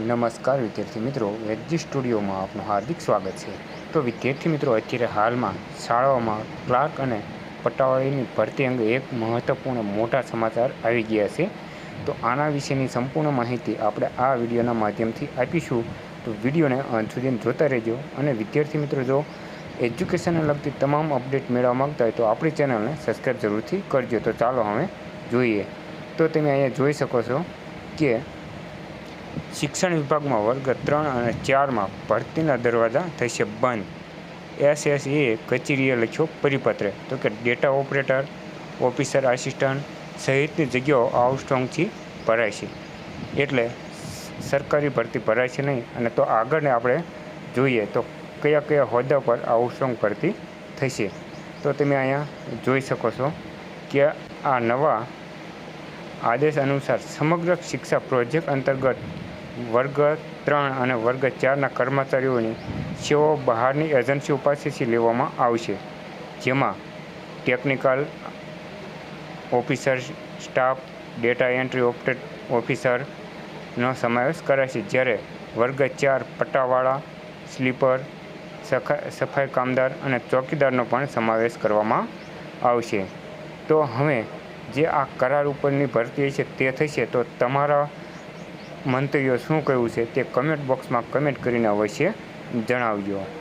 નમસ્કાર વિદ્યાર્થી મિત્રો, એચજી સ્ટુડિયોમાં આપનું હાર્દિક સ્વાગત છે. તો વિદ્યાર્થી મિત્રો, અત્યારે હાલમાં શાળાઓમાં ક્લાર્ક અને પટાવાળીની ભરતી અંગે એક મહત્ત્વપૂર્ણ મોટા સમાચાર આવી ગયા છે. તો આના વિશેની સંપૂર્ણ માહિતી આપણે આ વિડીયોના માધ્યમથી આપીશું. તો વિડીયોને અંત સુધી જોતા રહેજો. અને વિદ્યાર્થી મિત્રો, જો એજ્યુકેશનને લગતી તમામ અપડેટ મેળવવા માંગતા હોય તો આપણી ચેનલને સબસ્ક્રાઈબ જરૂરથી કરજો. તો ચાલો હવે જોઈએ. તો તમે અહીંયા જોઈ શકો છો કે શિક્ષણ વિભાગમાં વર્ગ 3 અને 4માં ભરતીના દરવાજા થશે બંધ. એસએસએ કચેરીએ લખ્યો પરિપત્ર. તો કે ડેટા ઓપરેટર, ઓફિસર આસિસ્ટન્ટ સહિતની જગ્યાઓ આઉટસોર્સિંગથી ભરાય છે. એટલે સરકારી ભરતી ભરાય છે નહીં. અને તો આગળને આપણે જોઈએ તો કયા કયા હોદ્દા પર આઉટસોર્સિંગ ભરતી થશે. તો તમે અહીંયા જોઈ શકો છો કે આ નવા આદેશ અનુસાર સમગ્ર શિક્ષા પ્રોજેક્ટ અંતર્ગત વર્ગ 3 અને વર્ગ 4ના કર્મચારીઓની સેવાઓ બહારની એજન્સીઓ પાસેથી લેવામાં આવશે, જેમાં technical officer staff, data entry ઓફિસરનો સમાવેશ કરાશે. જ્યારે વર્ગ 4 પટ્ટાવાળા, સ્લીપર, સફાઈ કામદાર અને ચોકીદારનો પણ સમાવેશ કરવામાં આવશે. તો હવે જે આ કરાર ઉપરની ભરતી છે તે થશે. તો તમારા મંતવ્યો શું કહ્યું છે તે કમેન્ટ બોક્સમાં કમેન્ટ કરીને અવશ્ય જણાવજો.